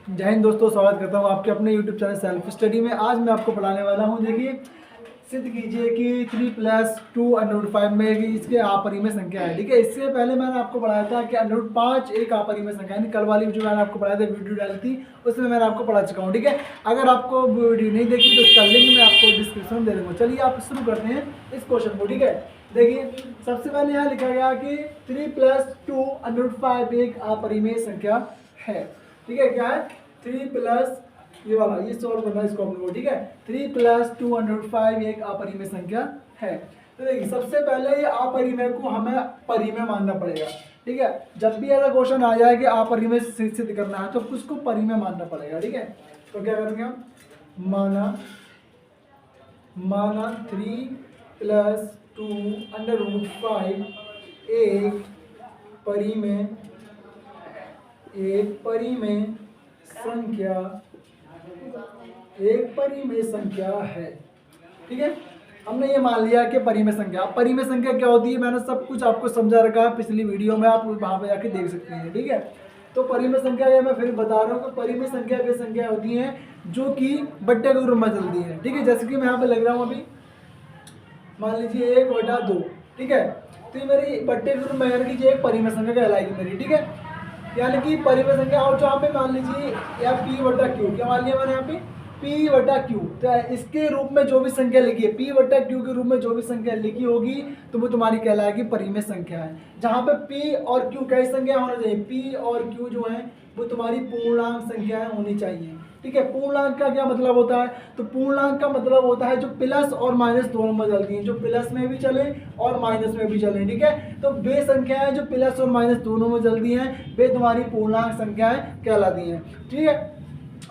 जय हिंद दोस्तों, स्वागत करता हूँ आपके अपने YouTube चैनल सेल्फ स्टडी में। आज मैं आपको पढ़ाने वाला हूँ। देखिए, सिद्ध कीजिए कि 3+2√5 में इसके अपरिमेय संख्या है। ठीक है, इससे पहले मैंने आपको पढ़ाया था कि √5 एक अपरिमेय संख्या है। कल वाली जो मैंने आपको पढ़ाया था, वीडियो डाली थी, उसमें मैंने आपको पढ़ा चुका हूँ। ठीक है, अगर आपको वीडियो नहीं देखी तो उसका लिंक मैं आपको डिस्क्रिप्शन में दे दूँगा। चलिए आप शुरू करते हैं इस क्वेश्चन को। ठीक है, देखिए सबसे पहले यहाँ लिखा गया कि 3+2√5 एक अपरिमेय संख्या है। ठीक है, क्या है? 3 प्लस ये वाला, ये सॉल्व करना है इसको अपने को। ठीक है, 3+2√5 एक अपरिमेय संख्या है। तो देखिए सबसे पहले ये अपरिमेय को हमें परिमेय मानना पड़ेगा। ठीक है, जब भी ऐसा क्वेश्चन आ जाए कि अपरिमेय सिद्ध करना है तो उसको परिमेय मानना पड़ेगा। ठीक है, तो क्या करेंगे हम? माना 3+2√5 एक परिमेय संख्या है। ठीक है, हमने ये मान लिया कि परिमेय संख्या। परिमेय संख्या क्या होती है, मैंने सब कुछ आपको समझा रखा है पिछली वीडियो में, आप वहां पे जाके देख सकते हैं। ठीक है, तो परिमेय संख्या ये मैं फिर बता रहा हूँ कि परिमेय संख्या वे संख्या होती हैं जो कि बट्टे के रूप में चलती है। ठीक है, जैसे कि मैं यहाँ पे लग रहा हूँ अभी, मान लीजिए 1/2। ठीक है, तो ये मेरी बट्टे के रूप में यानी कि एक परिमेय संख्या कहलाएगी मेरी। ठीक है, यानी कि परिमेय संख्या। और जहाँ पे मान लीजिए या P/Q, क्या मान लिया मैंने यहाँ पे? P/Q। तो इसके रूप में जो भी संख्या लिखी है, P/Q के रूप में जो भी संख्या लिखी होगी तो वो तुम्हारी कहलाएगी परिमेय संख्या है। जहाँ पे P और Q कई संख्या होना चाहिए, P और Q जो है वो तुम्हारी पूर्णांक संख्याएं होनी चाहिए। ठीक है, पूर्णांक का क्या मतलब होता है? तो पूर्णांक का मतलब होता है जो प्लस और माइनस दोनों में चलती हैं, जो प्लस में भी चले और माइनस में भी चले। ठीक है, तो वे संख्याएं जो प्लस और माइनस दोनों में चलती हैं वे तुम्हारी पूर्णांक संख्याएं कहलाती हैं। ठीक है,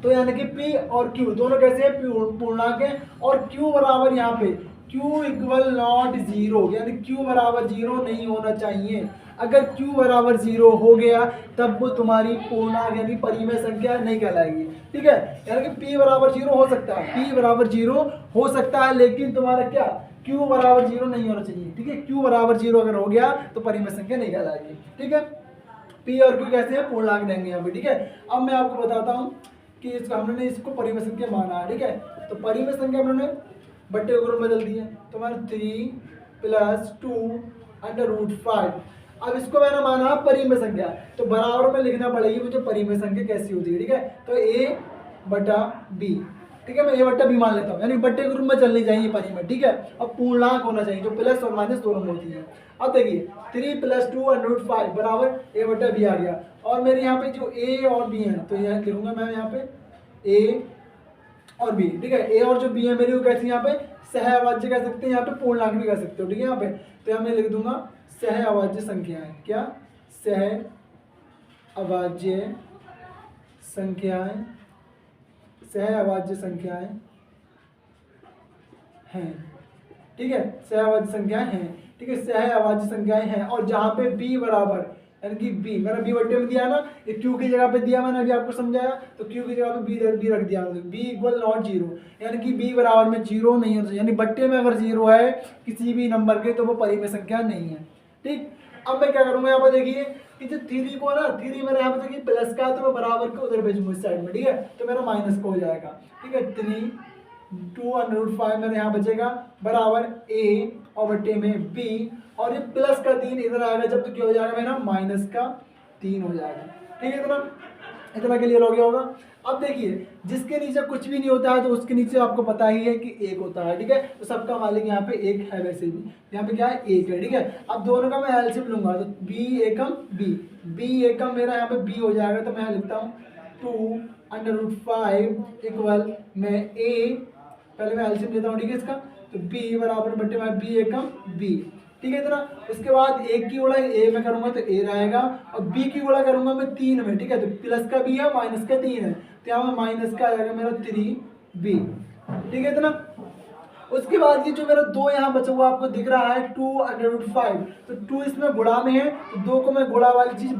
तो यानी कि P और Q दोनों कैसे हैं? पूर्णांक है। और Q बराबर यहाँ पे Q इक्वल नॉट 0, यानी Q बराबर 0 नहीं होना चाहिए। अगर Q बराबर 0 हो गया तब वो तुम्हारी पूर्णांक यानी परिमेय संख्या नहीं कहलाएगी। ठीक है, यानी कि P बराबर 0 हो सकता है, P बराबर 0 हो सकता है, लेकिन तुम्हारा क्या Q बराबर 0 नहीं होना चाहिए। ठीक है, Q बराबर 0 अगर हो गया तो परिमेय संख्या नहीं कहलाएगी। ठीक है, P और Q कैसे हैं? पूर्णांक देंगे यहाँ पे। ठीक है, अब मैं आपको बताता हूँ कि इसको हमने इसको परिमेय संख्या माना है। ठीक है, तो परिमेय संख्या हमने बट्टे के रूप में बदल दी है, तो हमारे 3+2√5। अब इसको मैंने माना परिमेय संख्या, तो बराबर में लिखना पड़ेगी मुझे परिमेय संख्या कैसी होती है। ठीक है, तो A/B। ठीक है, मैं A/B मान लेता हूँ, यानी बट्टे के रूप में चलनी चाहिए परिमेय। ठीक है, अब पूर्णांक होना चाहिए जो प्लस और माइनस दोनों में होती है। अब देखिए 3+2√5 बराबर A/B आ गया। और मेरे यहाँ पे जो A और B है तो यहाँ लिखूंगा मैं यहाँ पे A और B। ठीक है, A और जो B है मेरी वो कैसी यहाँ पे सहअभाज्य कह सकते हैं, यहाँ पे पूर्णांक भी कह सकते हो। ठीक है, यहाँ पे तो यहाँ मैं लिख दूंगा सहअभाज्य संख्याएं। क्या? सहअभाज्य संख्याएं, सहअभाज्य संख्याएं हैं। ठीक है, सहअभाज्य संख्याएं हैं। ठीक है, सहअभाज्य संख्याएं हैं। और जहाँ पे B बराबर यानी कि B मैंने B/T में दिया ना, ये Q की जगह पे दिया, मैंने अभी आपको समझाया, तो Q की जगह पे B रख दिया। B इक्वल नॉट 0, यानी कि B बराबर में 0 नहीं होता, यानी बट्टे में अगर 0 है किसी भी नंबर के तो वो परिमेय संख्या नहीं है। ठीक, अब मैं क्या करूँगा यहाँ पर देखिए कि जो 3 को ना, 3 मेरे यहाँ पे देखिए प्लस का है तो मैं बराबर को उधर भेजूंगा इस साइड में। ठीक है, तो मेरा माइनस को हो जाएगा। ठीक है, 3/2√5 मेरे यहाँ बचेगा बराबर A और बट्टे में B, और ये प्लस का 3 इधर आएगा जब तो क्या हो जाएगा मेरा माइनस का 3 हो जाएगा। ठीक है, इतना क्लियर हो गया होगा। अब देखिए जिसके नीचे कुछ भी नहीं होता है तो उसके नीचे आपको पता ही है कि 1 होता है। ठीक है, तो सबका मालिक यहाँ पे 1 है, वैसे भी यहाँ पे क्या है 1 है। ठीक है, अब दोनों का मैं एलसीएम लूंगा तो B एकम मेरा यहाँ पे B हो जाएगा, तो मैं यहाँ लिखता हूँ 2√5 इक्वल मैं A, पहले मैं एलसीएम लेता हूँ। ठीक है, इसका तो B बराबर बट्टे में B एकम B। ठीक है, इतना। उसके बाद 1 की गुणा A में करूंगा तो A रहेगा, और B की गुणा करूंगा मैं 3 में। ठीक है, तो प्लस का B है माइनस का 3 है, तो यहाँ माइनस का आ जाएगा मेरा 3B। ठीक है, इतना। उसके बाद ये जो मेरा 2 यहाँ बचा हुआ आपको दिख रहा है 2√5, तो 2 इसमें गुणा में है, तो 2 को मैं गुणा वाली चीज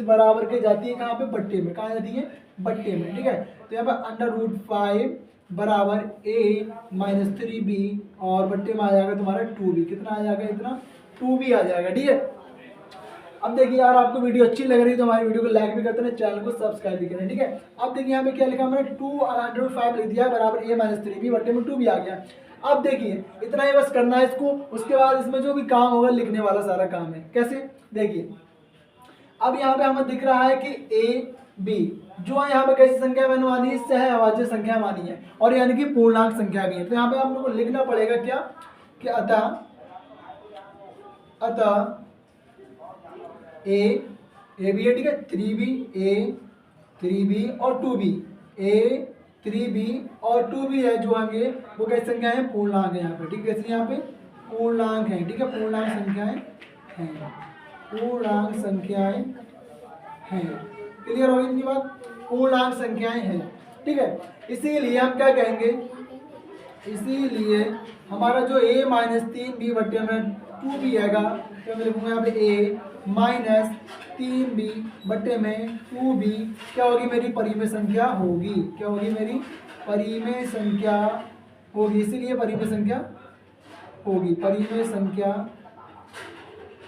बराबर के जाती है कहाँ पे? बट्टे में। कहाँ जाती है? बट्टे में। ठीक है, तो यहाँ पे √5 बराबर A-3B, और बट्टे में आ जाएगा तुम्हारा 2B। कितना आ जाएगा? इतना 2B आ जाएगा। ठीक है, अब देखिए यार, आपको वीडियो अच्छी लग रही है तो हमारी वीडियो को लाइक भी करते हैं, चैनल को सब्सक्राइब भी करें, ठीक है। अब देखिए यहाँ पे क्या लिखा मैंने 2/5 लिख दिया बराबर a-3b बटे में 2 भी आ गया। अब देखिए इतना ही बस करना है इसको, उसके बाद इसमें जो भी काम होगा लिखने वाला सारा काम है। कैसे, देखिए अब यहाँ पे हमें दिख रहा है कि a b जो है यहाँ पे कैसी संख्या मैंने मानी है, सहअभाज्य संख्या मानी है और यानी कि पूर्णांक संख्या भी है। तो यहाँ पे हम लोग को लिखना पड़ेगा क्या कि अतः a भी है, ठीक है, 3b और 2b, a 3b और 2b है जो आगे वो कैसी संख्या है, पूर्णांक है यहाँ पे, ठीक है। कैसे यहाँ पे पूर्णांक है, ठीक है, पूर्णांक संख्याएं हैं, पूर्णांक संख्याएं हैं। क्लियर होगी इनकी बात, पूर्णांक संख्याएं हैं, ठीक है। इसीलिए हम क्या कहेंगे, इसीलिए हमारा जो a-3b बटे में 2b आएगा तो मैं लिखूंगा यहाँ पे a-3b बटे में 2b क्या होगी, मेरी परिमेय संख्या होगी। क्या होगी, मेरी परिमेय संख्या होगी, इसीलिए परिमेय संख्या होगी, परिमेय संख्या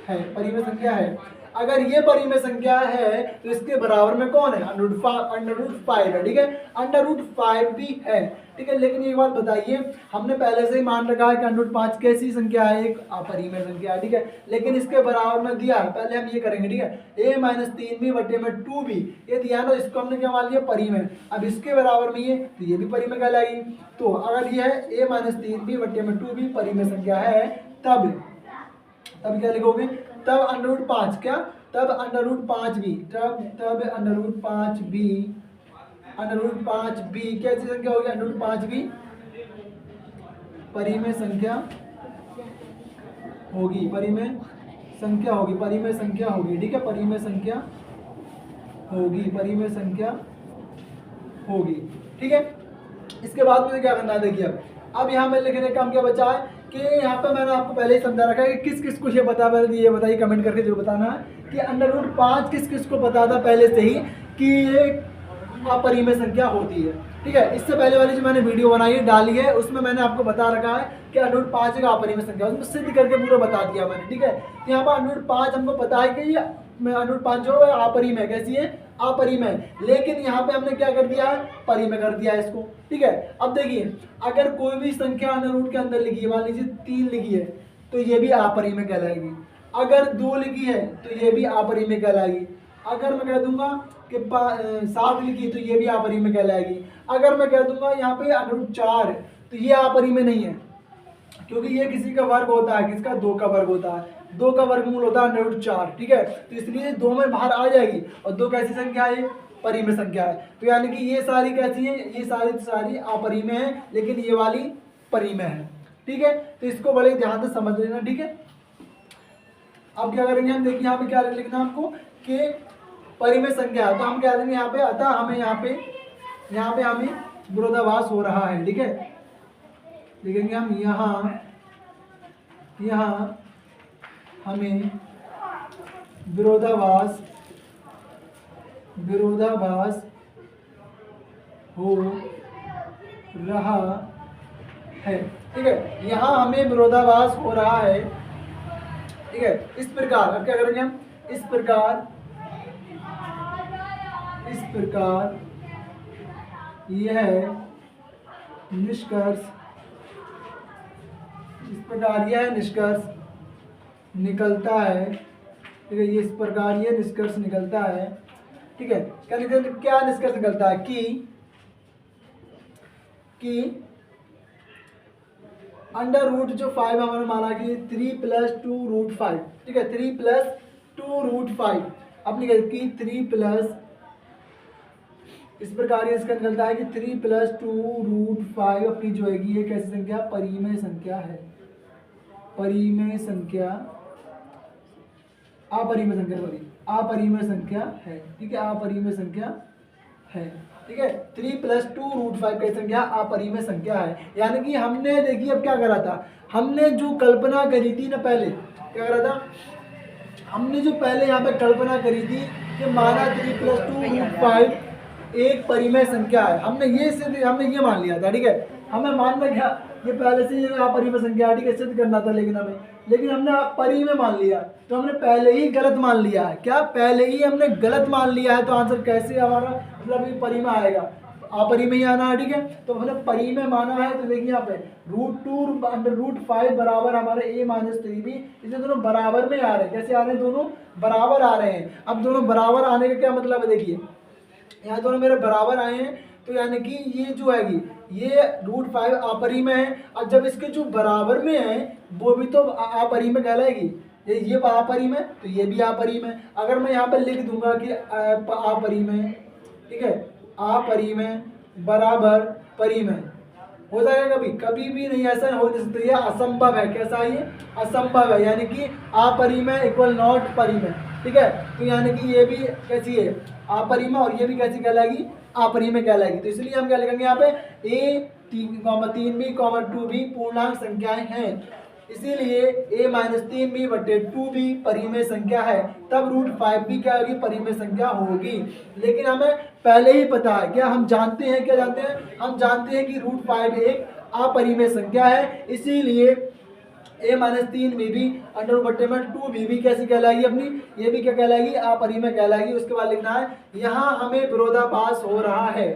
है, परिमेय संख्या है। अगर ये परिमेय संख्या है तो इसके बराबर में कौन है, √5 है, ठीक है, √5 भी है, ठीक है। लेकिन एक बात बताइए, हमने पहले से ही मान रखा है कि √5 कैसी संख्या है, एक अपरिमेय संख्या है, ठीक है। लेकिन इसके बराबर में दिया है, पहले हम ये करेंगे, ठीक है, a-3b बटे में 2b ये दिया ना, इसको हमने क्या मान लिया, परिमेय। अब इसके बराबर में ये तो ये भी परिमेय कहलाएगी। तो अगर ये है a-3b बटे में 2b परिमेय संख्या है, तब क्या लिखोगे, तब √5 क्या, तब √5b, तब √5b कैसी संख्या होगी, √5b परिमेय संख्या होगी, परिमेय संख्या होगी, परिमेय संख्या होगी, ठीक है, परिमेय संख्या होगी, परिमेय संख्या होगी, ठीक है। इसके बाद मुझे क्या करना है, देखिए अब यहाँ पे लिखने का काम क्या बचा है कि यहाँ पे मैंने आपको पहले ही समझा रखा है कि किस किस को ये बता, ये बताइए कमेंट करके जरूर बताना है कि √5 किस किस को पता था पहले से ही कि ये अपरिमेय संख्या होती है, ठीक है। इससे पहले वाली जो मैंने वीडियो बनाई है डाली है उसमें मैंने आपको बता रखा है कि √5 एक अपरिमेय संख्या, उसमें सिद्ध करके पूरा बता दिया मैंने, ठीक है। यहाँ पर √5 हमको पता है कि ये √5 जो है अपरिमेय, कैसी है, अपरिमेय। लेकिन यहाँ पे हमने क्या कर दिया है, परिमेय कर दिया है इसको, ठीक है। अब देखिए अगर कोई भी संख्या √ के अंदर लिखी है, मान लीजिए 3 लिखी है तो ये भी अपरिमेय कहलाएगी। अगर 2 लिखी है तो ये भी अपरिमेय कहलाएगी। अगर मैं कह दूंगा कि 7 लिखी तो ये भी अपरिमेय कहलाएगी। अगर मैं कह दूंगा यहाँ पे √4 तो ये अपरिमेय नहीं है, क्योंकि ये किसी का वर्ग होता है, किसका, 2 का वर्ग होता है, 2 का वर्गमूल होता है √4, ठीक है। तो इसलिए 2 में बाहर आ जाएगी और 2 कैसी संख्या है, परिमेय संख्या है। तो यानी कि ये सारी कैसी है, ये सारी अपरिमेय है, लेकिन ये वाली परिमेय है, ठीक है। तो इसको बड़े ध्यान से समझ लेना, ठीक है। अब क्या करेंगे हम, देखिए यहाँ पे क्या लिखना हमको कि परिमेय संख्या है, तो हम क्या देंगे यहाँ पे, अतः हमें यहाँ पे हमें विरोधाभास हो रहा है, ठीक है। लिखेंगे हम यहाँ हमें विरोधाभास हो रहा है, ठीक है। यहाँ हमें विरोधाभास हो रहा है, ठीक है। इस प्रकार अब क्या करेंगे हम, इस प्रकार यह निष्कर्ष निकलता है, ठीक है। ये इस प्रकार ये निष्कर्ष निकलता है, ठीक है। क्या निष्कर्ष निकलता है कि √ जो 5 हमारे माना कि 3 + 2√5, ठीक है, 3 + 2√5 अपनी कि 3 इस प्रकार ये इसका निकलता है कि 3 + 2√5 अपनी जो है ये कैसी संख्या, परिमेय संख्या है, अपरिमेय संख्या है, ठीक है, अपरिमेय संख्या है, ठीक है। 3 + 2√5 की संख्या अपरिमेय संख्या है। यानी कि हमने देखिए अब क्या करा था, हमने जो कल्पना करी थी ना, पहले क्या करा था, हमने जो पहले यहाँ पे कल्पना करी थी कि माना 3 + 2√5 एक परिमेय संख्या है, हमने ये मान लिया था, ठीक है। हमें मानना क्या, ये पहले से ही अपरिमेय संख्या है, ठीक है, सिद्ध करना था लेकिन हमने परिमेय मान लिया, तो हमने पहले ही गलत मान लिया है। क्या, पहले ही हमने गलत मान लिया है, तो आंसर कैसे हमारा मतलब ये परिमेय आएगा, अपरिमेय आना है, ठीक है। तो हमने परिमेय माना है, तो देखिए यहाँ पे √2/√5 बराबर हमारे a-3b, इसे दोनों बराबर में आ रहे हैं। कैसे आ रहे हैं, दोनों बराबर आ रहे हैं। अब दोनों बराबर आने का क्या मतलब है, देखिए यहाँ दोनों मेरे बराबर आए हैं, तो यानी कि ये जो है ये √5 अपरिमेय है, और जब इसके जो बराबर में है वो भी तो अपरिमेय कहलाएगी। ये अपरिमेय, तो ये भी अपरिमेय। अगर मैं यहाँ पर लिख दूंगा कि अपरिमेय, ठीक है, अपरिमेय बराबर परिमेय, हो जाएगा कभी, कभी भी नहीं, ऐसा हो नहीं सकता, ये असंभव है। कैसा है, ये असंभव है, यानी कि अपरिमेय इक्वल नॉट परिमेय, ठीक है। तो यानी कि ये भी कैसी है, अपरिमेय, और ये भी कैसी कहलाएगी, अपरिमेय कहलाएगी। तो इसलिए हम क्या लिखेंगे यहाँ पे, a3b, 2b पूर्णांक संख्याएं हैं, इसीलिए a-3b/2b परिमेय संख्या है, तब √5 भी क्या होगी, परिमेय संख्या होगी। लेकिन हमें पहले ही पता है, क्या हम जानते हैं, क्या जानते हैं, हम जानते हैं कि √5 एक अपरिमेय संख्या है, इसीलिए a-3b भी √2b भी कैसी कहलाएगी अपनी, ये भी क्या कहलाएगी, अपरिमेय कहलाएगी। उसके बाद लिखना है, यहाँ हमें विरोधाभास हो रहा है,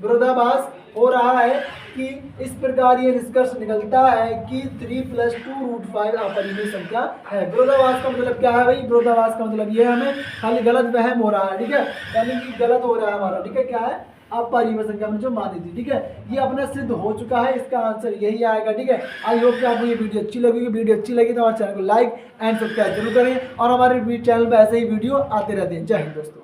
विरोधाभास हो रहा है कि इस प्रकार ये निष्कर्ष निकलता है कि 3 + 2√5 अपरिमेय संख्या है। विरोधाभास का मतलब क्या है भाई, विरोधाभास का मतलब ये हमें खाली गलत वहम हो रहा है, ठीक है, यानी कि गलत हो रहा है हमारा, ठीक है, क्या है, अपरिमेय संख्या हमने जो मानी थी, ठीक है, ये अपना सिद्ध हो चुका है, इसका आंसर यही आएगा, ठीक है। आई होप कि आपको ये वीडियो अच्छी लगेगी। वीडियो अच्छी लगी तो हमारे चैनल को लाइक एंड सब्सक्राइब जरूर करें, और हमारे चैनल पर ऐसे ही वीडियो आते रहते हैं। जय हिंद दोस्तों।